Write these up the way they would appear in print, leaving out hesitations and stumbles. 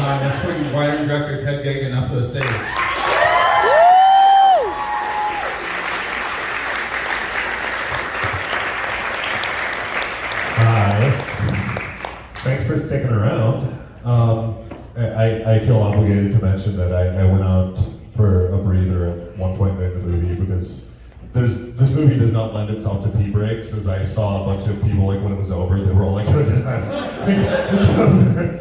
Let's bring writer director Ted Geoghegan up to the stage. Hi. Thanks for sticking around. I feel obligated to mention that I went out for a breather at one point in the movie because this movie does not lend itself to pee breaks. As I saw a bunch of people, like when it was over, they were all like, it's over.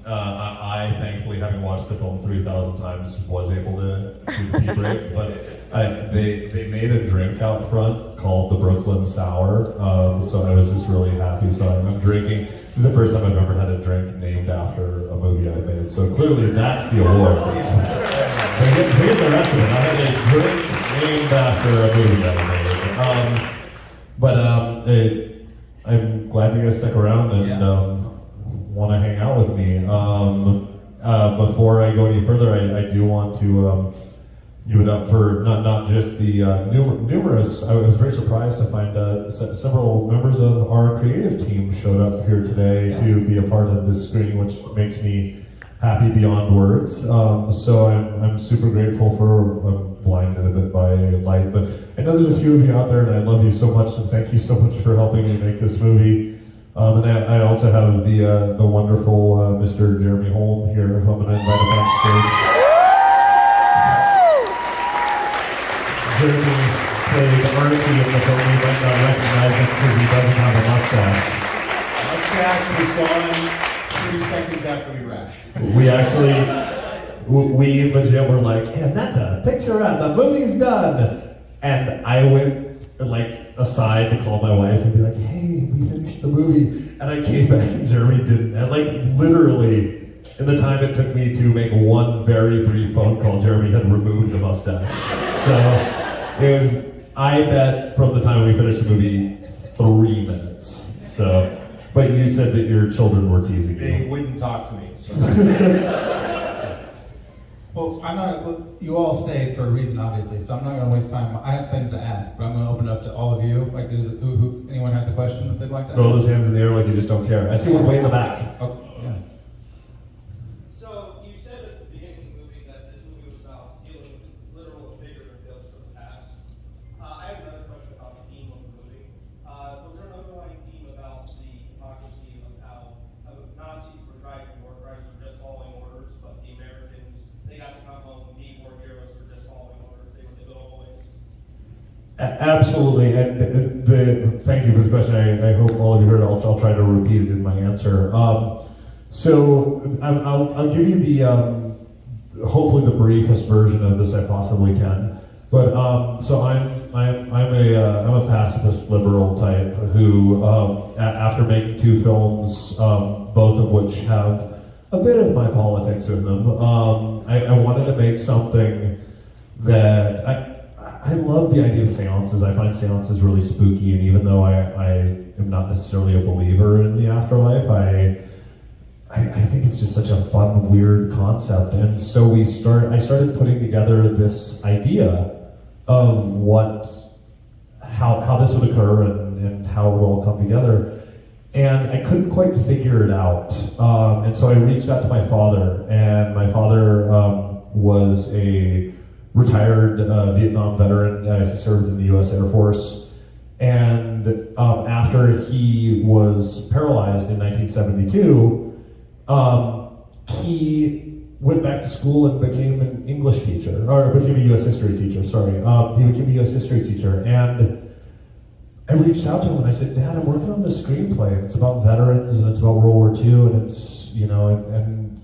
I thankfully, having watched the film 3,000 times, was able to do the pee break. But they made a drink out front called the Brooklyn Sour, so I was just really happy. So I'm drinking. This is the first time I've ever had a drink named after a movie I made. So clearly that's the award. Here's the rest of it. I had a drink named after a movie that I made. I'm glad you guys stuck around and want to hang out with me. Before I go any further, I do want to give it up for not just the numerous. I was very surprised to find several members of our creative team showed up here today to be a part of this screening, which makes me happy beyond words. So I'm super grateful for. I'm blinded a bit by light, but I know there's a few of you out there, and I love you so much, and thank you so much for helping me make this movie. And I also have the wonderful Mr. Jeremy Holm here, who I'm going to invite up on stage. Jeremy played Arnie in the film. You might not recognize him because he doesn't have a mustache. Mustache was gone 3 seconds after we wrapped. We actually, we legit were like, and that's a picture out, the movie's done. And I went aside to call my wife and be like, hey, we finished the movie. And I came back and Jeremy didn't. And literally, in the time it took me to make one very brief phone call, Jeremy had removed the mustache. So it was, I bet from the time we finished the movie, 3 minutes. So, but you said that your children were teasing you. They wouldn't talk to me. So. Well, I'm not. You all stayed for a reason, obviously, so I'm not going to waste time. I have things to ask, but I'm going to open it up to all of you. Like, who anyone has a question that they'd like to ask? Throw those hands in the air like you just don't care. I see one way in the back. Oh, yeah. So you said at the beginning of the movie that this movie was about dealing with literal and figurative ghosts of the past. I have another question about the theme of the movie. Was there an underlying theme about the hypocrisy of how Nazis were driving war crimes for just following orders, but the Americans, they got to come home and be war heroes for just following orders? They were the good old boys. Absolutely, and thank you for the question. I hope all of you heard it. I'll try to repeat it in my answer. So I'll give you the hopefully the briefest version of this I possibly can. But so I'm a pacifist liberal type who after making 2 films, both of which have a bit of my politics in them, I wanted to make something that I love the idea of seances. I find seances really spooky, and even though I am not necessarily a believer in the afterlife, I think it's just such a fun, weird concept. And so I started putting together this idea of how this would occur and how it would all come together. And I couldn't quite figure it out. And so I reached out to my father, and my father was a retired Vietnam veteran. He served in the U.S. Air Force. And after he was paralyzed in 1972, he went back to school and became an English teacher, or became a U.S. history teacher, sorry. He became a U.S. history teacher. And I reached out to him and I said, Dad, I'm working on this screenplay. And it's about veterans and it's about World War II, and it's, and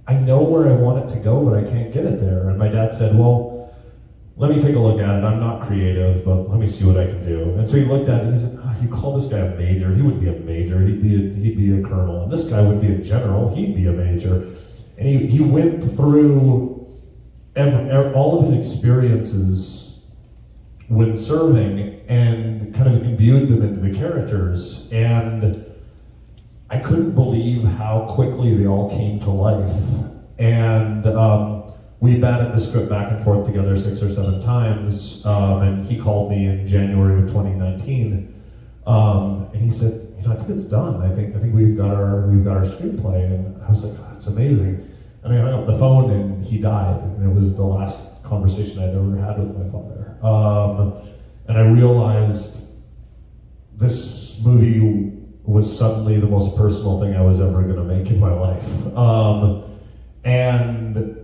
I know where I want it to go, but I can't get it there. And my dad said, well, let me take a look at it. I'm not creative, but let me see what I can do. And so he looked at it and he said, you call this guy a major? He wouldn't be a major, he'd be a colonel. And this guy would be a general, he'd be a major. And he went through all of his experiences when serving and kind of imbued them into the characters. And I couldn't believe how quickly they all came to life. And we batted the script back and forth together 6 or 7 times. And he called me in January of 2019. And he said, I think it's done. I think we've got our screenplay. And I was like, oh, it's amazing. And I hung up the phone, and he died. And it was the last conversation I'd ever had with my father. And I realized this movie was suddenly the most personal thing I was ever going to make in my life. And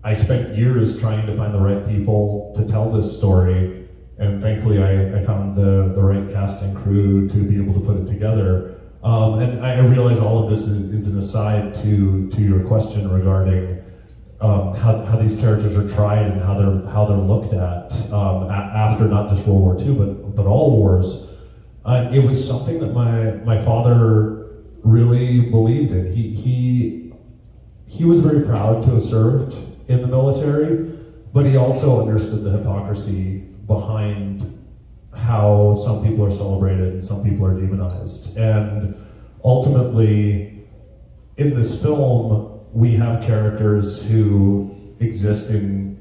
I spent years trying to find the right people to tell this story, and thankfully I found the right cast and crew to be able to put it together. And I realize all of this is an aside to your question regarding how these characters are tried and how they're looked at after not just World War II but all wars. It was something that my father really believed in. He was very proud to have served in the military, but he also understood the hypocrisy behind how some people are celebrated and some people are demonized. And ultimately, in this film, we have characters who exist in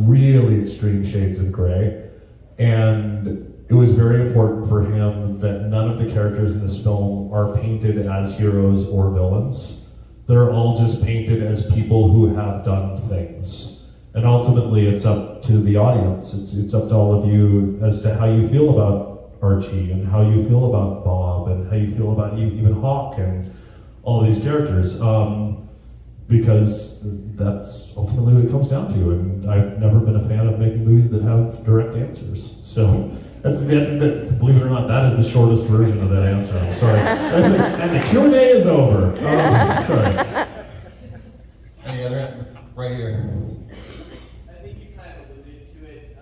really extreme shades of gray. And it was very important for him that none of the characters in this film are painted as heroes or villains. They're all just painted as people who have done things. And ultimately, it's up to the audience. It's up to all of you as to how you feel about Archie and how you feel about Bob and how you feel about even Hawk and all these characters. Because that's ultimately what it comes down to. And I've never been a fan of making movies that have direct answers. So that's believe it or not, that is the shortest version of that answer. I'm sorry. And the Q&A is over. Sorry. Any other? Right here. I think you kind of alluded to it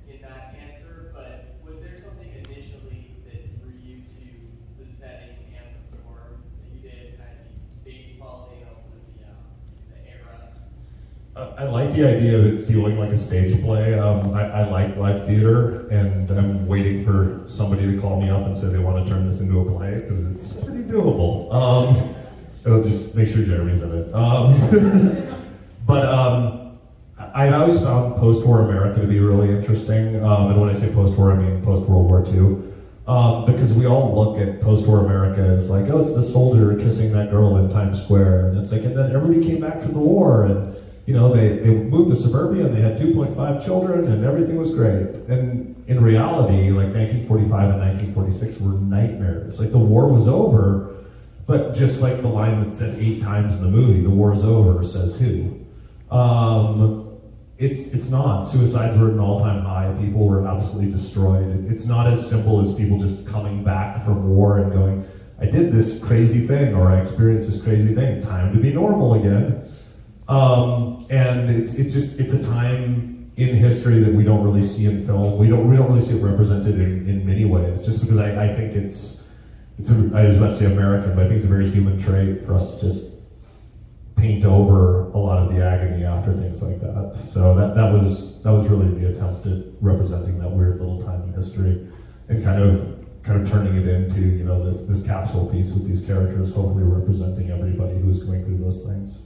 in that answer, but was there something initially that drew you to the setting and the form that you did, kind of the stage quality and also the era? I like the idea of it feeling like a stage play. I like live theater, and I'm waiting for somebody to call me up and say they want to turn this into a play, because it's pretty doable. It'll just make sure Jeremy's in it. But I've always found post-war America to be really interesting. And when I say post-war, I mean post-World War II. Because we all look at post-war America as like, oh, it's the soldier kissing that girl in Times Square. And it's like, and then everybody came back from the war, and they moved to suburbia, and they had 2.5 children, and everything was great. And in reality, like 1945 and 1946 were nightmares. Like the war was over, but just like the line that's said 8 times in the movie, the war is over, says who? It's not. Suicides were at an all-time high. People were absolutely destroyed. It's not as simple as people just coming back from war and going, I did this crazy thing, or I experienced this crazy thing. Time to be normal again. And it's a time in history that we don't really see in film. We don't really see it represented in many ways, just because I think I was about to say American, but I think it's a very human trait for us to just paint over a lot of the agony after things like that. So that was really the attempt at representing that weird little time in history, and kind of turning it into this capsule piece with these characters, hopefully representing everybody who is going through those things.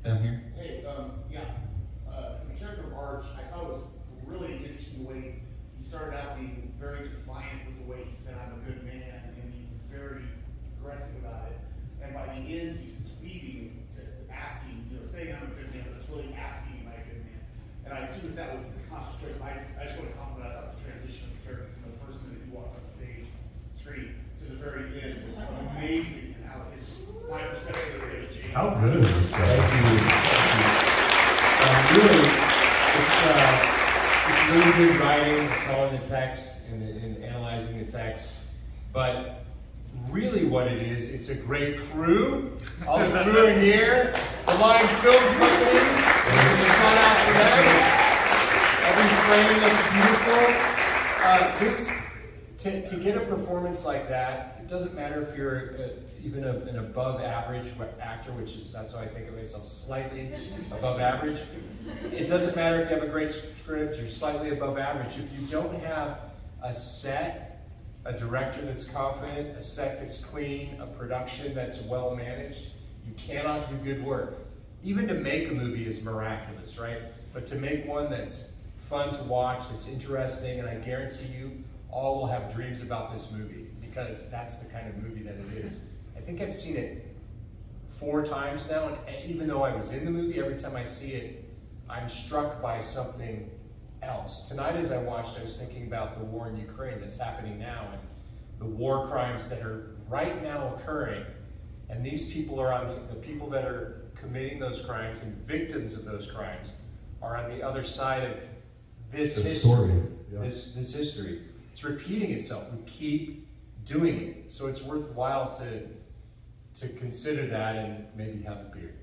Down here. Hey, the character of Arch, I thought it was really interesting the way he started out being very defiant with the way he said, I'm a good man, and he was very aggressive about it. And by the end, he's pleading to asking, saying I'm a good man, but it's really asking, am I a good man? And I assume that was the conscious choice. I just want to compliment, I thought the transition of the character from the first minute he walked on the screen to the very end was amazing, and how my perception of it changed. How good is this guy? Thank you. Really, it's really good writing, telling the text and analyzing the text. But really what it is, it's a great crew. All the crew are here. The Line Film Company. It's a fun out for them. Every frame looks beautiful. To get a performance like that, it doesn't matter if you're even an above average actor, that's how I think of myself, slightly above average. It doesn't matter if you have a great script, you're slightly above average. If you don't have a set, a director that's confident, a set that's clean, a production that's well managed, you cannot do good work. Even to make a movie is miraculous, right? But to make one that's fun to watch, that's interesting, and I guarantee you, all will have dreams about this movie because that's the kind of movie that it is. I think I've seen it 4 times now, and even though I was in the movie, every time I see it, I'm struck by something else. Tonight as I watched, I was thinking about the war in Ukraine that's happening now, and the war crimes that are right now occurring. And these people are on the people that are committing those crimes and victims of those crimes are on the other side of this history. Story. Yeah. This history. It's repeating itself. We keep doing it. So it's worthwhile to consider that and maybe have a beer.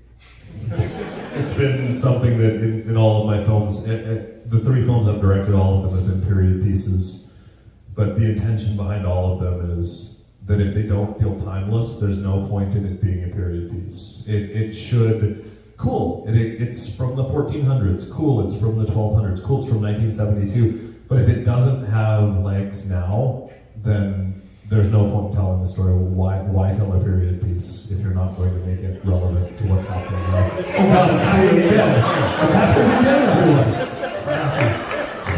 It's been something that in all of my films, the 3 films I've directed, all of them have been period pieces. But the intention behind all of them is that if they don't feel timeless, there's no point in it being a period piece. It should, cool, it's from the 1400s, cool, it's from the 1200s, cool, it's from 1972. But if it doesn't have legs now, then there's no point in telling the story. Why tell a period piece if you're not going to make it relevant to what's happening now? Oh God, it's happening again! It's happening again, everyone!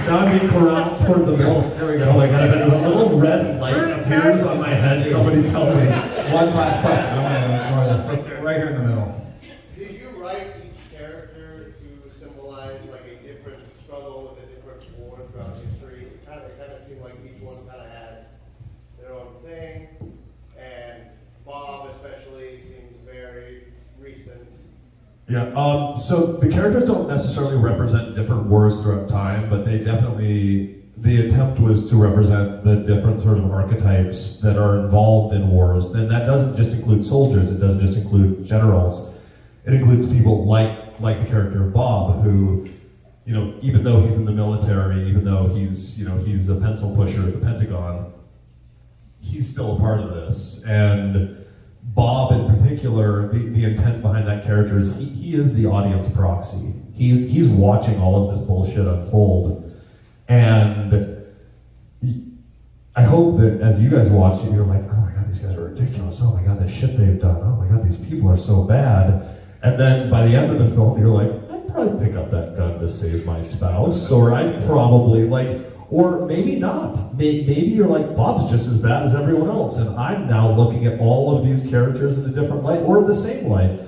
Now I'm being corralled toward the middle. There we go. Oh my God, a little red light appears on my head. Somebody tell me. One last question. I'm going to ignore this. Let's, right here in the middle. Did you write each character to symbolize like a different struggle with a different war throughout history? It kind of seemed like each one kind of had their own thing, and Bob especially seems very recent. Yeah, so the characters don't necessarily represent different wars throughout time, but they definitely, the attempt was to represent the different sort of archetypes that are involved in wars. And that doesn't just include soldiers, it doesn't just include generals. It includes people like the character of Bob, who, you know, even though he's in the military, even though he's a pencil pusher at the Pentagon, he's still a part of this. And Bob in particular, the intent behind that character is he is the audience proxy. He's watching all of this bullshit unfold. And I hope that as you guys watch it, you're like, oh my God, these guys are ridiculous. Oh my God, the shit they've done. Oh my God, these people are so bad. And then by the end of the film, you're like, I'd probably pick up that gun to save my spouse. Or I'd probably or maybe not. Maybe you're like, Bob's just as bad as everyone else, and I'm now looking at all of these characters in a different light, or the same light.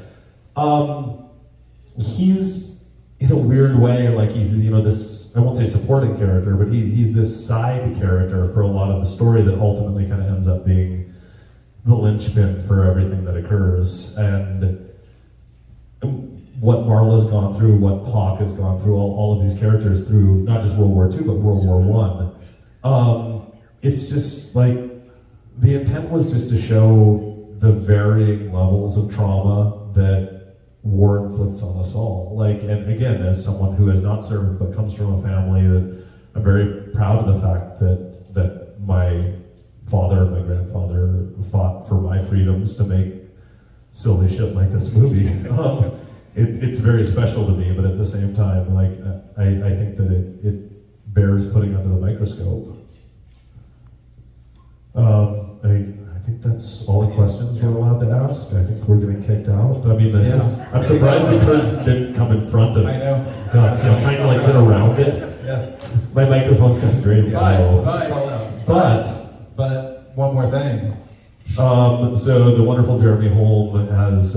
He's, in a weird way, like he's, this, I won't say supporting character, but he's this side character for a lot of the story that ultimately kind of ends up being the linchpin for everything that occurs. And what Marla's gone through, what Hawk has gone through, all of these characters through not just World War II, but World War I. It's just like, the intent was just to show the varying levels of trauma that war inflicts on us all. And again, as someone who has not served but comes from a family that I'm very proud of the fact that my father and my grandfather fought for my freedoms to make silly shit like this movie. It's very special to me, but at the same time, I think that it bears putting under the microscope. I think that's all the questions we're allowed to ask. I think we're getting kicked out. I mean, I'm surprised the curtain didn't come in front of. I know. God, see, I'm trying to get around it. Yes. My microphone's got great low. But one more thing. So the wonderful Jeremy Holm has.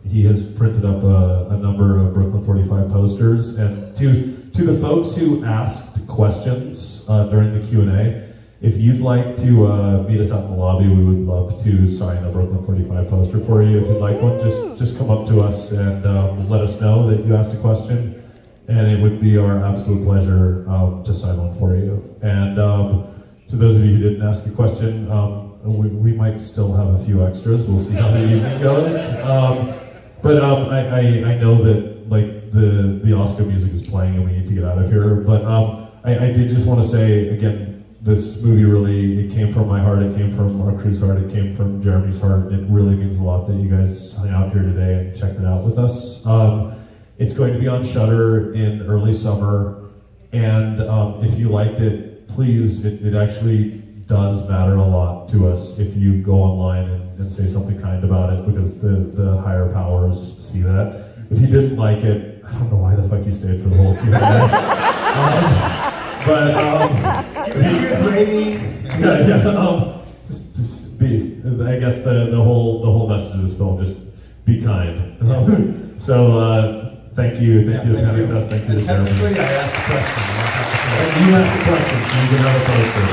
He has printed up a number of Brooklyn 45 posters, and to the folks who asked questions during the Q&A, if you'd like to meet us out in the lobby, we would love to sign a Brooklyn 45 poster for you. If you'd like one, just come up to us and let us know that you asked a question, and it would be our absolute pleasure to sign one for you. And to those of you who didn't ask a question, we might still have a few extras. We'll see how the evening goes. But I know that the Oscar music is playing and we need to get out of here. But I did just want to say again, this movie really, it came from my heart, it came from our crew's heart, it came from Jeremy's heart. It really means a lot that you guys hung out here today and checked it out with us. It's going to be on Shudder in early summer, and if you liked it, please, it actually does matter a lot to us if you go online and say something kind about it, because the higher powers see that. If you didn't like it, I don't know why the fuck you stayed for the whole Q&A. Just I guess the whole message of this film, just be kind. Thank you to Pentecost, thank you to Technically, Jeremy. I asked a question. I just have to say. And you asked the question, so you get another poster.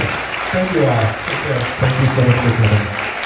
Thank you all. Take care. Thank you so much for coming.